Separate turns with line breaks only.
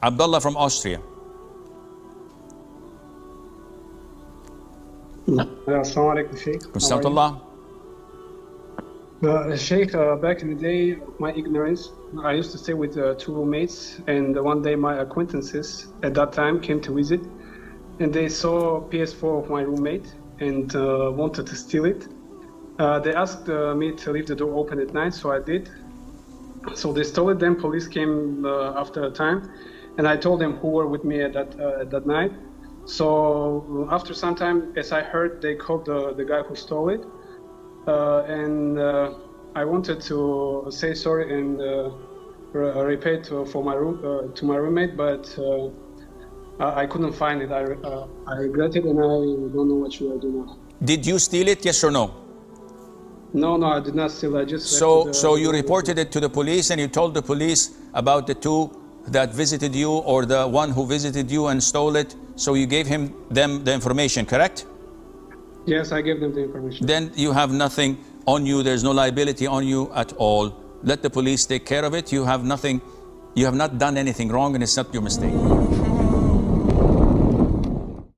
Abdullah from Austria.
Assimalhakeem, Sheikh.
Bismillah.
Sheikh, back in the day of my ignorance, I used to stay with two roommates, and one day my acquaintances at that time came to visit, and they saw PS4 of my roommate and wanted to steal it. They asked me to leave the door open at night, so I did. So they stole it. Then police came after a time, and I told them who were with me at that night. So after some time, as I heard, they called the guy who stole it, and I wanted to say sorry and repay to my roommate, but I couldn't find it. I regret it, and I don't know what should I do now.
Did you steal it? Yes or no?
No, I did not steal. I just
so you reported it to the police, and you told the police about the two that visited you, or the one who visited you and stole it. So you gave them the information, correct?
Yes, I gave them the information.
Then you have nothing on you. There's no liability on you at all. Let the police take care of it. You have nothing. You have not done anything wrong, and it's not your mistake.